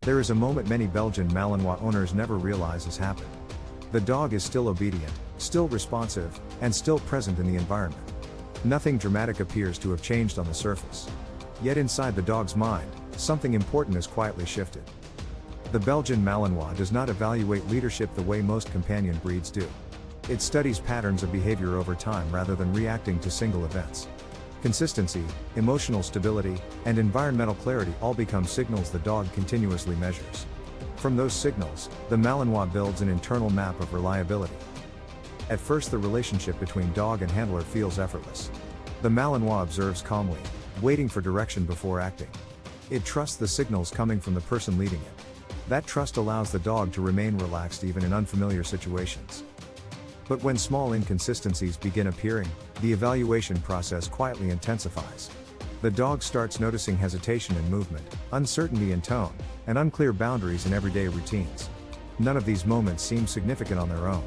There is a moment many Belgian Malinois owners never realize has happened. The dog is still obedient, still responsive, and still present in the environment. Nothing dramatic appears to have changed on the surface. Yet inside the dog's mind, something important has quietly shifted. The Belgian Malinois does not evaluate leadership the way most companion breeds do. It studies patterns of behavior over time rather than reacting to single events. Consistency, emotional stability, and environmental clarity all become signals the dog continuously measures. From those signals, the Malinois builds an internal map of reliability. At first, the relationship between dog and handler feels effortless. The Malinois observes calmly, waiting for direction before acting. It trusts the signals coming from the person leading it. That trust allows the dog to remain relaxed even in unfamiliar situations. But when small inconsistencies begin appearing, the evaluation process quietly intensifies. The dog starts noticing hesitation in movement, uncertainty in tone, and unclear boundaries in everyday routines. None of these moments seem significant on their own.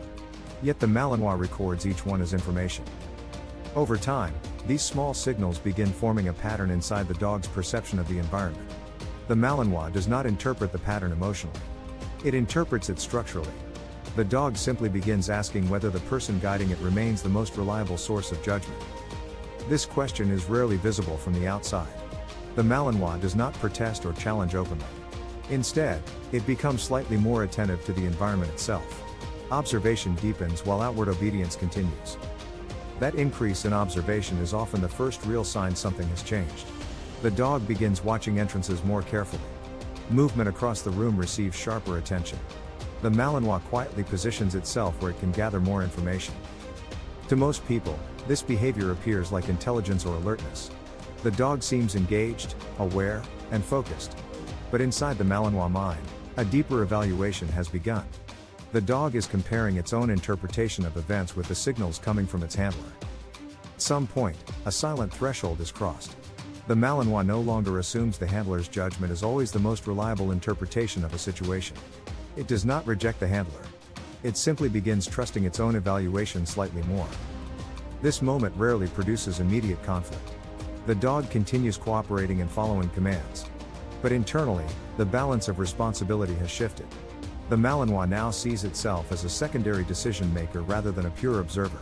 Yet the Malinois records each one as information. Over time, these small signals begin forming a pattern inside the dog's perception of the environment. The Malinois does not interpret the pattern emotionally. It interprets it structurally. The dog simply begins asking whether the person guiding it remains the most reliable source of judgment. This question is rarely visible from the outside. The Malinois does not protest or challenge openly. Instead, it becomes slightly more attentive to the environment itself. Observation deepens while outward obedience continues. That increase in observation is often the first real sign something has changed. The dog begins watching entrances more carefully. Movement across the room receives sharper attention. The Malinois quietly positions itself where it can gather more information. To most people, this behavior appears like intelligence or alertness. The dog seems engaged, aware, and focused. But inside the Malinois mind, a deeper evaluation has begun. The dog is comparing its own interpretation of events with the signals coming from its handler. At some point, a silent threshold is crossed. The Malinois no longer assumes the handler's judgment is always the most reliable interpretation of a situation. It does not reject the handler. It simply begins trusting its own evaluation slightly more. This moment rarely produces immediate conflict. The dog continues cooperating and following commands. But internally, the balance of responsibility has shifted. The Malinois now sees itself as a secondary decision maker rather than a pure observer.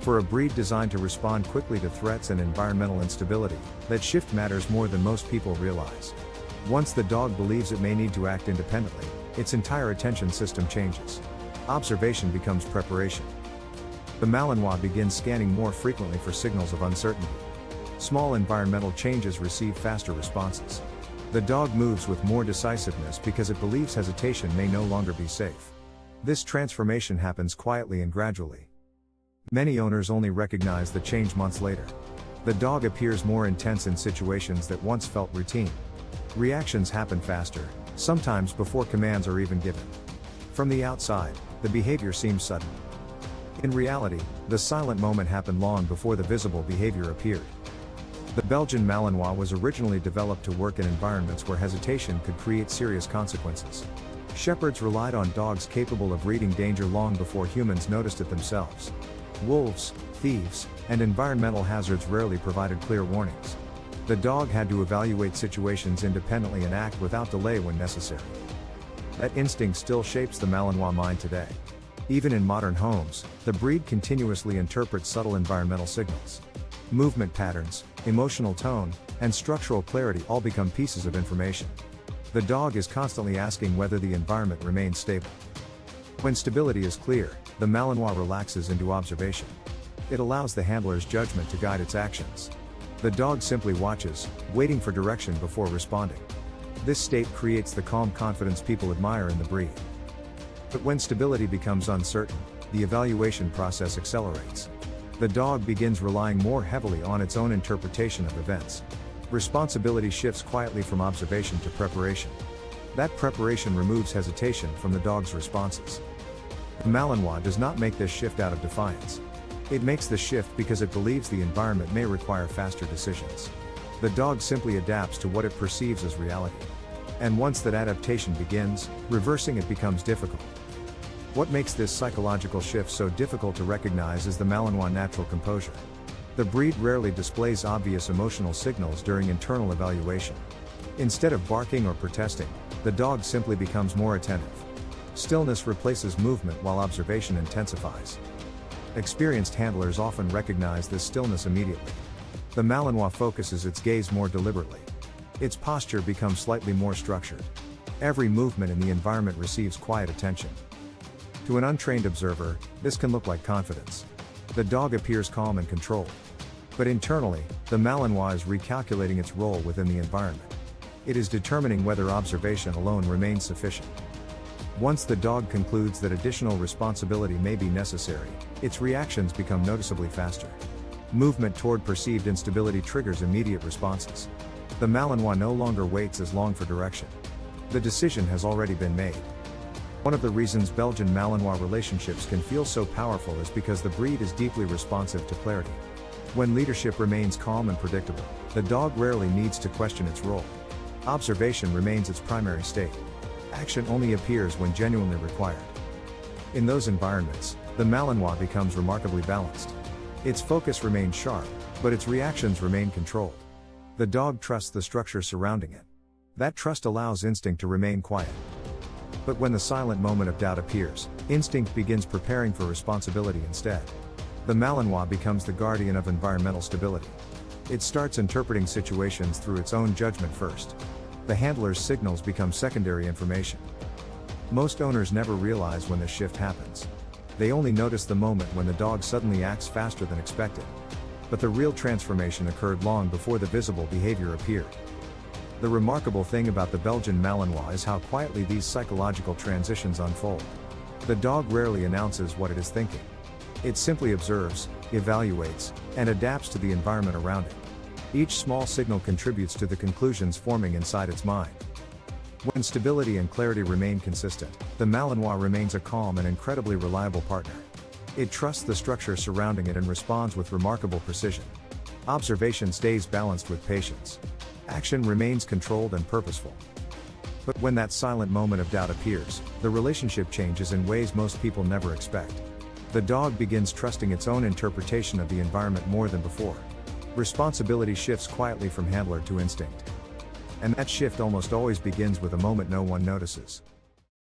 For a breed designed to respond quickly to threats and environmental instability, that shift matters more than most people realize. Once the dog believes it may need to act independently, its entire attention system changes. Observation becomes preparation. The Malinois begins scanning more frequently for signals of uncertainty. Small environmental changes receive faster responses. The dog moves with more decisiveness because it believes hesitation may no longer be safe. This transformation happens quietly and gradually. Many owners only recognize the change months later. The dog appears more intense in situations that once felt routine. Reactions happen faster, sometimes before commands are even given. From the outside, the behavior seems sudden. In reality, the silent moment happened long before the visible behavior appeared. The Belgian Malinois was originally developed to work in environments where hesitation could create serious consequences. Shepherds relied on dogs capable of reading danger long before humans noticed it themselves. Wolves, thieves, and environmental hazards rarely provided clear warnings. The dog had to evaluate situations independently and act without delay when necessary. That instinct still shapes the Malinois mind today. Even in modern homes, the breed continuously interprets subtle environmental signals. Movement patterns, emotional tone, and structural clarity all become pieces of information. The dog is constantly asking whether the environment remains stable. When stability is clear, the Malinois relaxes into observation. It allows the handler's judgment to guide its actions. The dog simply watches, waiting for direction before responding. This state creates the calm confidence people admire in the breed. But when stability becomes uncertain, the evaluation process accelerates. The dog begins relying more heavily on its own interpretation of events. Responsibility shifts quietly from observation to preparation. That preparation removes hesitation from the dog's responses. The Malinois does not make this shift out of defiance. It makes the shift because it believes the environment may require faster decisions. The dog simply adapts to what it perceives as reality. And once that adaptation begins, reversing it becomes difficult. What makes this psychological shift so difficult to recognize is the Malinois' natural composure. The breed rarely displays obvious emotional signals during internal evaluation. Instead of barking or protesting, the dog simply becomes more attentive. Stillness replaces movement while observation intensifies. Experienced handlers often recognize this stillness immediately. The Malinois focuses its gaze more deliberately. Its posture becomes slightly more structured. Every movement in the environment receives quiet attention. To an untrained observer, this can look like confidence. The dog appears calm and controlled. But internally, the Malinois is recalculating its role within the environment. It is determining whether observation alone remains sufficient. Once the dog concludes that additional responsibility may be necessary, its reactions become noticeably faster. Movement toward perceived instability triggers immediate responses. The Malinois no longer waits as long for direction. The decision has already been made. One of the reasons Belgian Malinois relationships can feel so powerful is because the breed is deeply responsive to clarity. When leadership remains calm and predictable, the dog rarely needs to question its role. Observation remains its primary state. Action only appears when genuinely required. In those environments, the Malinois becomes remarkably balanced. Its focus remains sharp, but its reactions remain controlled. The dog trusts the structure surrounding it. That trust allows instinct to remain quiet. But when the silent moment of doubt appears, instinct begins preparing for responsibility instead. The Malinois becomes the guardian of environmental stability. It starts interpreting situations through its own judgment first. The handler's signals become secondary information. Most owners never realize when this shift happens. They only notice the moment when the dog suddenly acts faster than expected. But the real transformation occurred long before the visible behavior appeared. The remarkable thing about the Belgian Malinois is how quietly these psychological transitions unfold. The dog rarely announces what it is thinking. It simply observes, evaluates, and adapts to the environment around it. Each small signal contributes to the conclusions forming inside its mind. When stability and clarity remain consistent, the Malinois remains a calm and incredibly reliable partner. It trusts the structure surrounding it and responds with remarkable precision. Observation stays balanced with patience. Action remains controlled and purposeful. But when that silent moment of doubt appears, the relationship changes in ways most people never expect. The dog begins trusting its own interpretation of the environment more than before. Responsibility shifts quietly from handler to instinct. And that shift almost always begins with a moment no one notices.